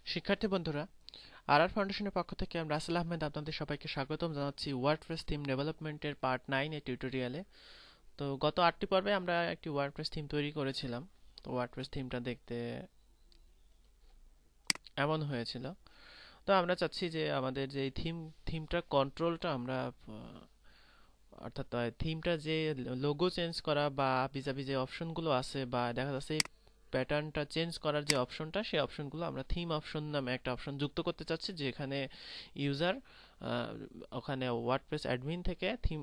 শিক্ষার্থী বন্ধুরা, আর ফাউন্ডেশনের পক্ষ থেকে আমি রাসেল আহমেদ আপনাদের সবাইকে স্বাগতম জানাচ্ছি ওয়ার্ডপ্রেস থিম ডেভেলপমেন্টের পার্ট 9 এর টিউটোরিয়ালে। তো গত 8টি পর্বে আমরা একটি ওয়ার্ডপ্রেস থিম তৈরি করেছিলাম। তো ওয়ার্ডপ্রেস থিমটা দেখতে এমন হয়েছিল। তো আমরা চাচ্ছি যে আমাদের যে থিমটার কন্ট্রোলটা আমরা অর্থাৎ থিমটা যে লোগো চেঞ্জ করা বা ভিজাভি যে অপশনগুলো আছে বা দেখা যাচ্ছে প্যাটার্নটা চেঞ্জ করার যে অপশনটা সেই অপশনগুলো আমরা থিম অপশন নামে একটা অপশন যুক্ত করতে চাচ্ছি, যেখানে ইউজার ওখানে ওয়ার্ডপ্রেস অ্যাডমিন থেকে থিম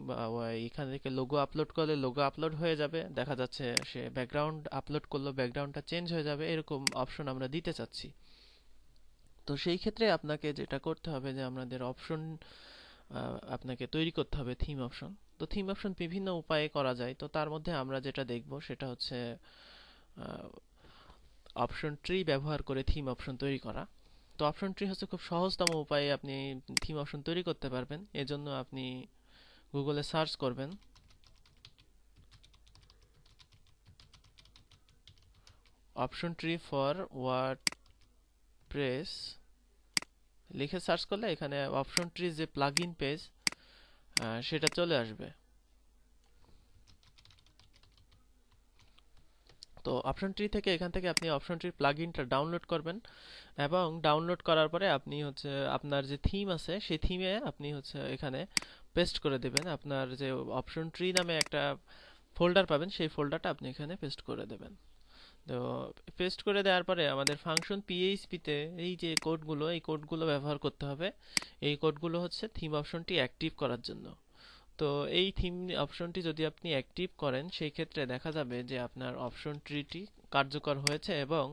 এখান থেকে লোগো আপলোড করলে লোগো আপলোড হয়ে যাবে, দেখা যাচ্ছে সে ব্যাকগ্রাউন্ড আপলোড করলো ব্যাকগ্রাউন্ডটা চেঞ্জ হয়ে যাবে, এরকম অপশন আমরা দিতে চাচ্ছি। তো সেই ক্ষেত্রে আপনাকে যেটা করতে হবে যে আমাদের অপশন আপনাকে তৈরি করতে হবে থিম অপশন। তো থিম অপশন বিভিন্ন উপায়ে করা যায়, তো তার মধ্যে আমরা যেটা দেখব সেটা হচ্ছে অপশন ট্রি ব্যবহার করে থিম অপশন তৈরি করা। তো অপশন ট্রি হচ্ছে খুব সহজতম উপায়ে আপনি থিম অপশন তৈরি করতে পারবেন। এজন্য আপনি গুগলে সার্চ করবেন অপশন ট্রি ফর ওয়ার্ডপ্রেস, লিখে সার্চ করলে এখানে অপশন ট্রি যে প্লাগইন পেজ সেটা চলে আসবে। তো অপশন ট্রি থেকে এখান থেকে আপনি অপশন ট্রির প্লাগইনটা ডাউনলোড করবেন এবং ডাউনলোড করার পরে আপনি হচ্ছে আপনার যে থিম আছে সেই থিমে আপনি হচ্ছে এখানে পেস্ট করে দেবেন। আপনার যে অপশন ট্রি নামে একটা ফোল্ডার পাবেন সেই ফোল্ডারটা আপনি এখানে পেস্ট করে দেবেন। তো পেস্ট করে দেওয়ার পরে আমাদের ফাংশন পিএইচপিতে এই যে কোডগুলো এই কোডগুলো ব্যবহার করতে হবে। এই কোডগুলো হচ্ছে থিম অপশনটি অ্যাক্টিভ করার জন্য। তো এই থিম অপশনটি যদি আপনি অ্যাক্টিভ করেন সেই ক্ষেত্রে দেখা যাবে যে আপনার অপশন ট্রিটি কার্যকর হয়েছে এবং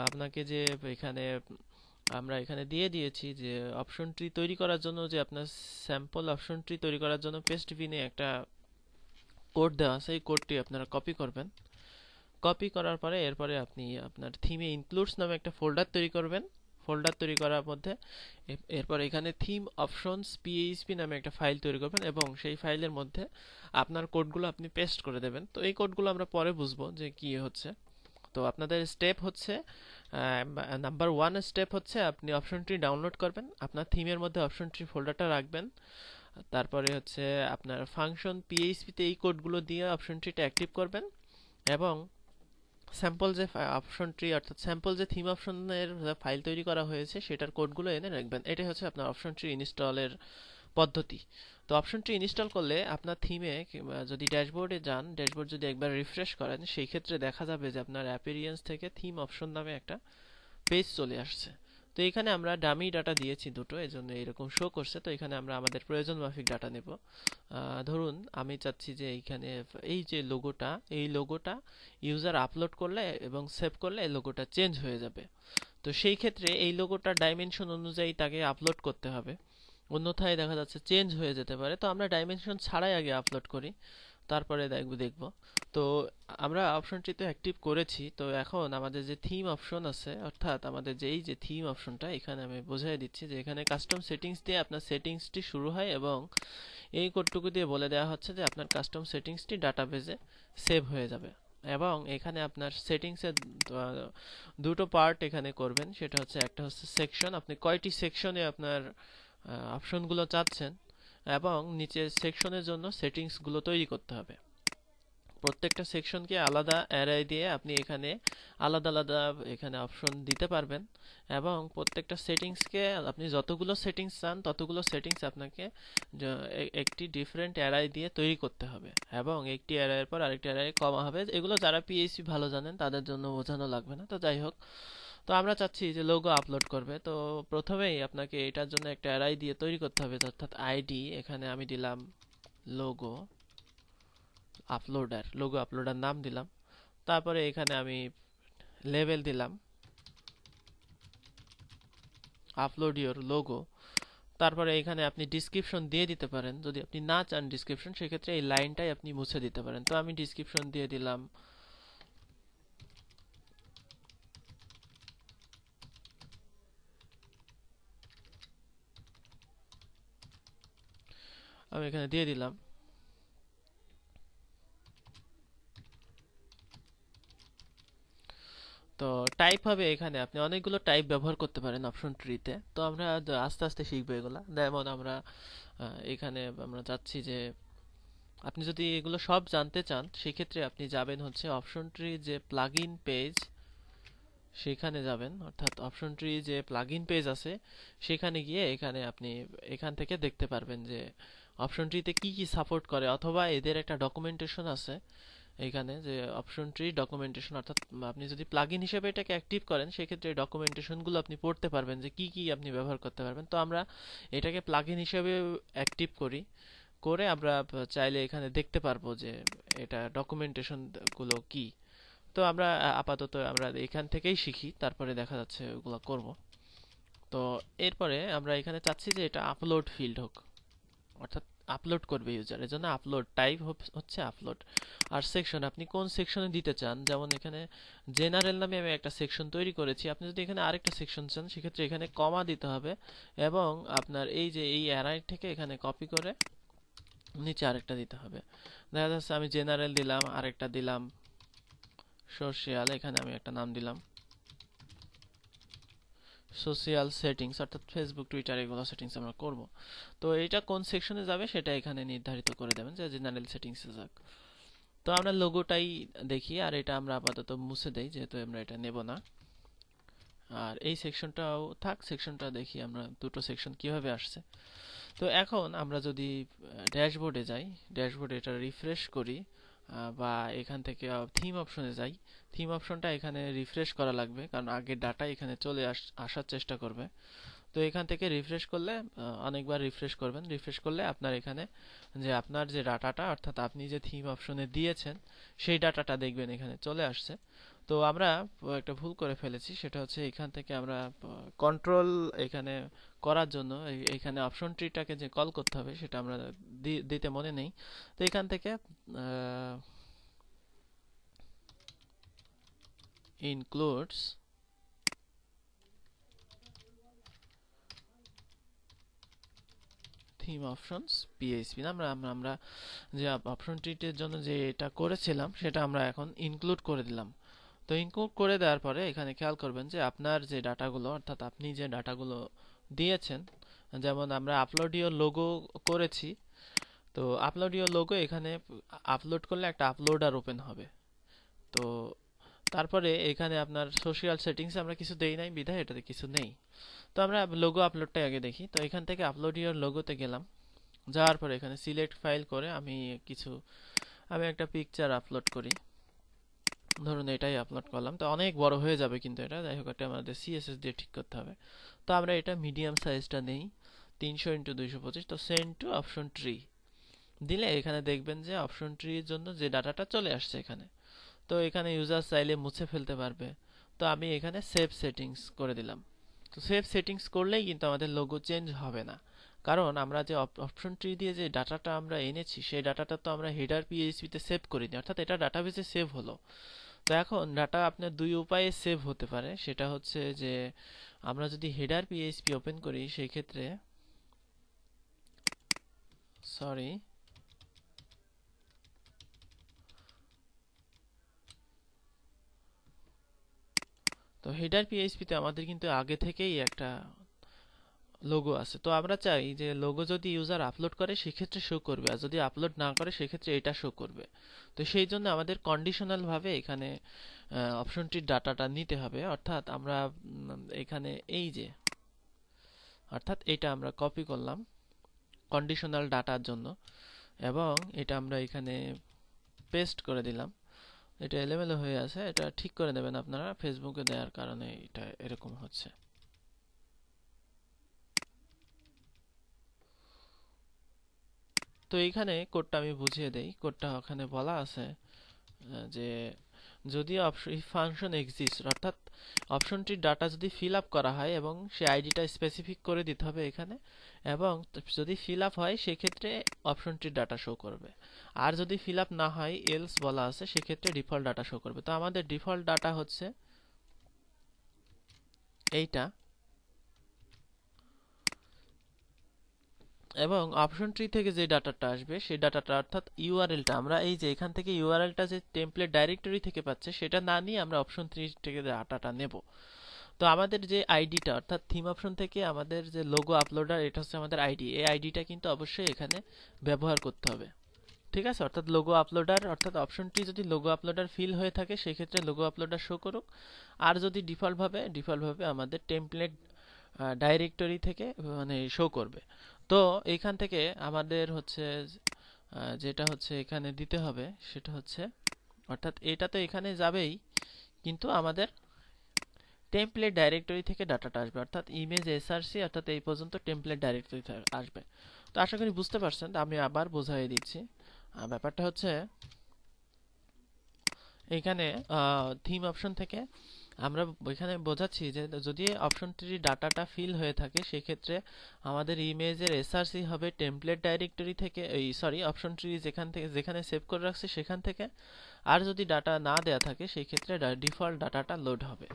আপনাকে যে এখানে আমরা এখানে দিয়ে দিয়েছি যে অপশন ট্রি তৈরি করার জন্য যে আপনার স্যাম্পল অপশন ট্রি তৈরি করার জন্য পেস্ট বিনে একটা কোড দেওয়া আছে, এই কোডটি আপনারা কপি করবেন। কপি করার পরে এরপরে আপনি আপনার থিমে ইনক্লুডস নামে একটা ফোল্ডার তৈরি করবেন। ফোল্ডার তৈরি করার মধ্যে এরপর এখানে থিম অপশনস পিএইচপি নামে একটা ফাইল তৈরি করবেন এবং সেই ফাইলের মধ্যে আপনার কোডগুলো আপনি পেস্ট করে দেবেন। তো এই কোডগুলো আমরা পরে বুঝবো যে কি হচ্ছে। তো আপনাদের স্টেপ হচ্ছে নাম্বার 1 স্টেপ হচ্ছে আপনি অপশন ট্রি ডাউনলোড করবেন, আপনার থিমের মধ্যে অপশন ট্রি ফোল্ডারটা রাখবেন, তারপরে হচ্ছে আপনার ফাংশন পিএইচপিতে এই কোডগুলো দিয়ে অপশন ট্রিটা অ্যাক্টিভ করবেন এবং স্যাম্পল যে অপশন ট্রি অর্থাৎ স্যাম্পল যে থিম অপশনের ফাইল তৈরি করা হয়েছে সেটার কোডগুলো এনে রাখবেন। এটাই হচ্ছে আপনার অপশন ট্রি ইনস্টলের পদ্ধতি। তো অপশন ট্রি ইনস্টল করলে আপনার থিমে যদি ড্যাশবোর্ডে যান, ড্যাশবোর্ড যদি একবার রিফ্রেশ করেন সেই ক্ষেত্রে দেখা যাবে যে আপনার অ্যাপিরিয়েন্স থেকে থিম অপশন নামে একটা পেজ চলে আসছে। তো এখানে আমরা ডামি ডাটা দিয়েছি দুটো, এজন্য এরকম শো করছে। তো এখানে আমরা আমাদের প্রয়োজন মাফিক ডাটা নেব। ধরুন আমি চাচ্ছি যে এইখানে এই যে লোগোটা এই লোগোটা ইউজার আপলোড করলে এবং সেভ করলে এই লোগোটা চেঞ্জ হয়ে যাবে। তো সেই ক্ষেত্রে এই লোগোটার ডাইমেনশন অনুযায়ী তাকে আপলোড করতে হবে, অন্যথায় দেখা যাচ্ছে চেঞ্জ হয়ে যেতে পারে। তো আমরা ডাইমেনশন ছাড়াই আগে আপলোড করি, তারপরে দেখব। তো আমরা অপশনটি তো অ্যাক্টিভ করেছি। তো এখন আমাদের যে থিম অপশন আছে অর্থাৎ আমাদের যে এই যে থিম অপশনটা এখানে আমি বোঝাই দিচ্ছি যে এখানে কাস্টম সেটিংস দিয়ে আপনার সেটিংসটি শুরু হয় এবং এই কোডটুকু দিয়ে বলে দেওয়া হচ্ছে যে আপনার কাস্টম সেটিংসটি ডাটাবেজে সেভ হয়ে যাবে এবং এখানে আপনার সেটিংসের দুটো পার্ট এখানে করবেন। সেটা হচ্ছে একটা হচ্ছে সেকশন, আপনি কয়টি সেকশনে আপনার অপশনগুলো চাচ্ছেন এবং নিচের সেকশনের জন্য সেটিংসগুলো তৈরি করতে হবে। প্রত্যেকটা সেকশনকে আলাদা অ্যারে দিয়ে আপনি এখানে আলাদা আলাদা এখানে অপশন দিতে পারবেন এবং প্রত্যেকটা সেটিংসকে আপনি যতগুলো সেটিংস চান ততগুলো সেটিংস আপনাকে একটি ডিফারেন্ট অ্যারে দিয়ে তৈরি করতে হবে এবং একটি অ্যারের পর আরেকটি অ্যারে কমা হবে। এগুলো যারা পিএইচপি ভালো জানেন তাদের জন্য বোঝানো লাগবে না। তো যাই হোক, তো আমরা চাচ্ছি যে লোগো আপলোড করবে। তো প্রথমেই আপনাকে এটার জন্য একটা অ্যারে দিয়ে তৈরি করতে হবে অর্থাৎ আইডি। এখানে আমি দিলাম লোগো আপলোডার, লোগো আপলোডার নাম দিলাম। তারপরে এখানে আমি লেভেল দিলাম আপলোড ইওর লোগো। তারপরে এখানে আপনি ডিসক্রিপশন দিয়ে দিতে পারেন, যদি আপনি না চান ডিসক্রিপশন সেক্ষেত্রে এই লাইনটাই আপনি মুছে দিতে পারেন। তো আমি ডিসক্রিপশন দিয়ে দিলাম আমি এখানে দিয়ে দিলাম। তো টাইপ হবে এখানে আপনি অনেকগুলো টাইপ ব্যবহার করতে পারেন অপশন ট্রিতে। তো আমরা আস্তে আস্তে শিখবো এগুলা। যেমন আমরা এখানে আমরা চাচ্ছি যে আপনি যদি এগুলো সব জানতে চান সেক্ষেত্রে আপনি যাবেন হচ্ছে অপশন ট্রি যে প্লাগইন পেজ, সেখানে যাবেন। অর্থাৎ অপশন ট্রি যে প্লাগইন পেজ আছে সেখানে গিয়ে এখানে আপনি এখান থেকে দেখতে পারবেন যে অপশন ট্রিতে কি কি সাপোর্ট করে, অথবা এদের একটা ডকুমেন্টেশন আছে এইখানে যে অপশন ট্রি ডকুমেন্টেশন। অর্থাৎ আপনি যদি প্লাগইন হিসেবে এটাকে অ্যাক্টিভ করেন সেক্ষেত্রে ডকুমেন্টেশন গুলো আপনি পড়তে পারবেন যে কি কি আপনি ব্যবহার করতে পারবেন। তো আমরা এটাকে প্লাগইন হিসেবে অ্যাক্টিভ করি, করে আমরা চাইলে এখানে দেখতে পারবো যে এটা ডকুমেন্টেশন গুলো কি। তো আমরা আপাতত আমরা এখান থেকেই শিখি, তারপরে দেখা যাচ্ছে ওগুলো করব। তো এরপরে আমরা এখানে চাচ্ছি যে এটা আপলোড ফিল্ড হোক, অর্থাৎ আপলোড করবে ইউজার, এর জন্য আপলোড টাইপ হচ্ছে আপলোড। আর সেকশন আপনি কোন সেকশনে দিতে চান, যেমন এখানে জেনারেল নামে আমি একটা সেকশন তৈরি করেছি। আপনি যদি এখানে আরেকটা সেকশন চান সেক্ষেত্রে এখানে কমা দিতে হবে, এবং আপনার এই যে এই অ্যারাই থেকে এখানে কপি করে নিচে আরেকটা দিতে হবে। দেখা যাচ্ছে আমি জেনারেল দিলাম, আরেকটা দিলাম সোশ্যাল, এখানে আমি একটা নাম দিলাম সোশ্যাল সেটিংস, অর্থাৎ ফেসবুক টুইটার এগুলো সেটিংস আমরা করব। তো এটা কোন সেকশনে যাবে সেটা এখানে নির্ধারিত করে দেবেন যে জেনারেল সেটিংসে যাক। তো আমরা লোগোটাই দেখি, আর এটা আমরা আপাতত মুছে দেই যেহেতু আমরা এটা নেব না। আর এই সেকশনটাও থাক, সেকশনটা দেখি আমরা দুটো সেকশন কিভাবে আসছে। তো এখন আমরা যদি ড্যাশবোর্ডে যাই, ড্যাশবোর্ডে এটা রিফ্রেশ করি, বা এখান থেকে থিম অপশনে যাই, থিম অপশনটা এখানে রিফ্রেশ করা লাগবে কারণ আগের ডাটা এখানে চলে আসার চেষ্টা করবে। তো এখান থেকে রিফ্রেশ করলে অনেকবার রিফ্রেশ করবেন, রিফ্রেশ করলে আপনার এখানে যে আপনার যে ডাটাটা অর্থাৎ আপনি যে থিম অপশনে দিয়েছেন সেই ডাটাটা দেখবেন এখানে চলে আসছে। তো আমরা একটা ভুল করে ফেলেছি, সেটা হচ্ছে এখান থেকে আমরা কন্ট্রোল এখানে করার জন্য এখানে অপশন ট্রিটাকে যে কল করতে হবে সেটা আমরা দিতে মনে নেই। তো এখান থেকে ইনক্লুডস থিম অপশনস পিএইচপি না, আমরা যে অপশন ট্রিটের জন্য যে এটা করেছিলাম সেটা আমরা এখন ইনক্লুড করে দিলাম। তো ইনক্লুড করে দেওয়ার পরে এখানে খেয়াল করবেন যে আপনার যে ডাটাগুলো অর্থাৎ আপনি যে ডাটাগুলো দিয়েছেন, যেমন আমরা আপলোড ইওর লোগো করেছি। তো আপলোড ইওর লোগো এখানে আপলোড করলে একটা আপলোডার ওপেন হবে। তো তারপরে এখানে আপনার সোশ্যাল সেটিংস আমরা কিছু দেই নাই বিধায় এটাতে কিছু নেই। তো আমরা লোগো আপলোডটা আগে দেখি। তো এখান থেকে আপলোড ইওর লোগোতে গেলাম, যাওয়ার পরে এখানে সিলেক্ট ফাইল করে আমি একটা পিকচার আপলোড করি, ধরুন এটাই আপলোড করলাম। তো অনেক বড় হয়ে যাবে কিন্তু এটা, যাই হোক এটা আমাদের সিএসএস দিয়ে ঠিক করতে হবে। তো আমরা এটা মিডিয়াম সাইজটা নেই 300x225। তো সেন্ড টু অপশন ট্রি দিলে এখানে দেখবেন যে অপশন ট্রির জন্য যে ডাটাটা চলে আসছে এখানে। তো এখানে ইউজার চাইলে মুছে ফেলতে পারবে। তো আমি এখানে সেভ সেটিংস করে দিলাম। তো সেভ সেটিংস করলেই কিন্তু আমাদের লোগো চেঞ্জ হবে না, কারণ আমরা যে অপশন ট্রি দিয়ে যে ডাটাটা আমরা এনেছি সেই ডাটাটা তো আমরা হেডার পিএইচপি তে সেভ করিনি, অর্থাৎ এটা ডাটাবেসে সেভ হলো। তো এখন ডাটা আপনার দুই উপায়ে সেভ হতে পারে, সেটা হচ্ছে যে আমরা যদি হেডার পিএইচপি ওপেন করি সেই ক্ষেত্রে সরি তো হেডার পিএইচপি তে আমাদের কিন্তু আগে থেকেই একটা লোগো আছে। তো আমরা চাই যে লোগো যদি ইউজার আপলোড করে সেক্ষেত্রে শো করবে, আর যদি আপলোড না করে সেক্ষেত্রে এটা শো করবে। তো সেই জন্য আমাদের কন্ডিশনাল ভাবে এখানে অপশনটির ডাটাটা নিতে হবে। অর্থাৎ আমরা এখানে এই যে অর্থাৎ এটা আমরা কপি করলাম কন্ডিশনাল ডাটার জন্য, এবং এটা আমরা এখানে পেস্ট করে দিলাম। এটা এলোমেলো হয়ে আছে, এটা ঠিক করে নেবেন আপনারা, ফেসবুকে দেওয়ার কারণে এটা এরকম হচ্ছে। তো এইখানে কোডটা আমি বুঝিয়ে দেই। কোডটা ওখানে বলা আছে যে যদি ফাংশন এক্সিস্ট, অর্থাৎ অপশনটির ডাটা যদি ফিল আপ করা হয় এবং সে আইডিটা স্পেসিফিক করে দিতে হবে এখানে, এবং যদি ফিল আপ হয় সেক্ষেত্রে অপশনটির ডাটা শো করবে, আর যদি ফিল আপ না হয় এলস বলা আছে সেক্ষেত্রে ডিফল্ট ডাটা শো করবে। তো আমাদের ডিফল্ট ডাটা হচ্ছে এইটা, এবং অপশন ট্রি থেকে যে ডাটাটা আসবে সেই ডাটাটা অর্থাৎ ইউআরএলটা আমরা এই যে এখান থেকে ইউআরএলটা যে টেমপ্লেট ডাইরেক্টরি থেকে পাচ্ছে সেটা না নিয়ে আমরা অপশন থ্রি থেকে ডাটাটা নেব। তো আমাদের যে আইডিটা অর্থাৎ থিম অপশন থেকে আমাদের যে লোগো আপলোডার এটা হচ্ছে আমাদের আইডি, এই আইডিটা কিন্তু অবশ্যই এখানে ব্যবহার করতে হবে। ঠিক আছে, অর্থাৎ লোগো আপলোডার অর্থাৎ অপশনটি যদি লোগো আপলোডার ফিল হয়ে থাকে সেই ক্ষেত্রে লোগো আপলোডার শো করুক, আর যদি ডিফল্টভাবে আমাদের টেমপ্লেট ডাইরেক্টরি থেকে মানে শো করবে। তো এইখান থেকে আমাদের হচ্ছে যেটা হচ্ছে এখানে দিতে হবে সেটা হচ্ছে অর্থাৎ এটা তো এখানে যাবেই, কিন্তু আমাদের টেমপ্লেট ডাইরেক্টরি থেকে ডাটাটা আসবে অর্থাৎ ইমেজ এসআরসি অর্থাৎ এই পর্যন্ত টেমপ্লেট ডাইরেক্টরি আসবে। তো আশা করি বুঝতে পারছেন, আমি আবার বোঝাই দিচ্ছি। ব্যাপারটা হচ্ছে এখানে থিম অপশন থেকে আমরা এখানে বোঝাচ্ছি যে যদি অপশনটির ডাটাটা ফিল হয়ে থাকে সেক্ষেত্রে আমাদের ইমেজের এসআরসি হবে টেমপ্লেট ডাইরেক্টরি থেকে, এই সরি অপশন ট্রি যেখানে সেভ করে রাখছি সেখান থেকে। আর যদি ডাটা না দেয়া থাকে সেই ক্ষেত্রে ডিফল্ট ডাটাটা লোড হবে।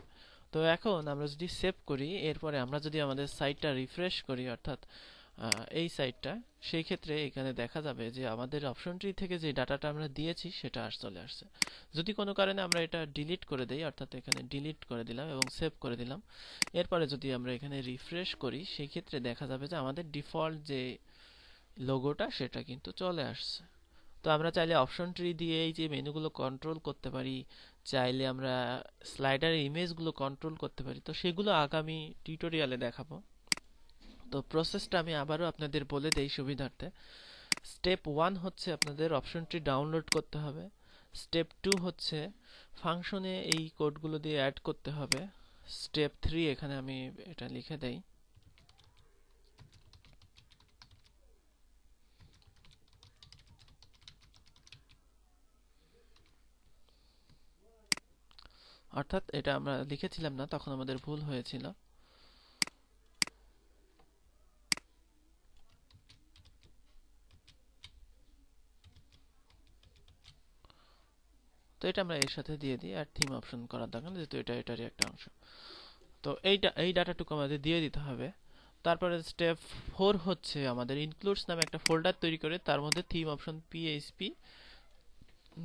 তো এখন আমরা যদি সেভ করি, এরপরে আমরা যদি আমাদের সাইটটা রিফ্রেশ করি অর্থাৎ এই সাইটটা, সেই ক্ষেত্রে এখানে দেখা যাবে যে আমাদের অপশন ট্রি থেকে যে ডাটাটা আমরা দিয়েছি সেটা চলে আসছে। যদি কোনো কারণে আমরা এটা ডিলিট করে দেই অর্থাৎ এখানে ডিলিট করে দিলাম এবং সেভ করে দিলাম, এরপরে যদি আমরা এখানে রিফ্রেশ করি সেই ক্ষেত্রে দেখা যাবে যে আমাদের ডিফল্ট যে লোগোটা সেটা কিন্তু চলে আসছে। তো আমরা চাইলে অপশন ট্রি দিয়ে এই যে মেনুগুলো কন্ট্রোল করতে পারি, চাইলে আমরা স্লাইডারের ইমেজগুলো কন্ট্রোল করতে পারি। তো সেগুলো আগামী টিউটোরিয়ালে দেখাবো। তো প্রসেসটা আমি আবারও আপনাদের বলে দেই সুবিধার্থে। স্টেপ 1 হচ্ছে আপনাদের অপশন ট্রি ডাউনলোড করতে হবে। স্টেপ 2 হচ্ছে ফাংশনে এই কোডগুলো দিয়ে অ্যাড করতে হবে। স্টেপ 3 এখানে আমি এটা লিখে দেই। অর্থাৎ এটা আমরা লিখেছিলাম না, তখন আমাদের ভুল হয়েছিল। তো এটা আমরা এর সাথে দিয়ে দিই, আর থিম অপশন করার দরকার নেই যেহেতু এটা এটারই একটা অংশ। তো এই ডাটাটুকু আমাদের দিয়ে দিতে হবে। তারপরে স্টেপ 4 হচ্ছে আমাদের ইনক্লুডস নামে একটা ফোল্ডার তৈরি করে তার মধ্যে থিম অপশন পিএইচপি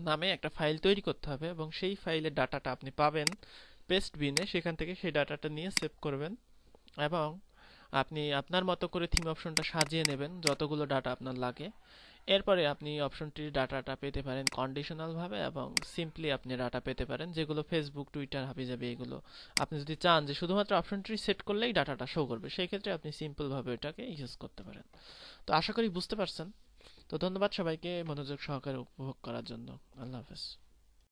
নামে একটা ফাইল তৈরি করতে হবে এবং সেই ফাইলের ডাটাটা আপনি পাবেন পেস্ট বিনে, সেখান থেকে সেই ডাটাটা নিয়ে সেভ করবেন এবং আপনি আপনার মতো করে থিম অপশনটা সাজিয়ে নেবেন যতগুলো ডাটা আপনার লাগে। এরপরে আপনি অপশনটির ডাটাটা পেতে পারেন কন্ডিশনাল ভাবে এবং সিম্পলি আপনি ডাটা পেতে পারেন, যেগুলো ফেসবুক, টুইটার, হাবিজাবি এগুলো আপনি যদি চান যে শুধুমাত্র অপশনটি সেট করলেই ডাটাটা শো করবে সেই ক্ষেত্রে আপনি সিম্পল ভাবে এটাকে ইউজ করতে পারেন। তো আশা করি বুঝতে পারছেন। তো ধন্যবাদ সবাইকে মনোযোগ সহকারে উপভোগ করার জন্য। আল্লাহ হাফেজ।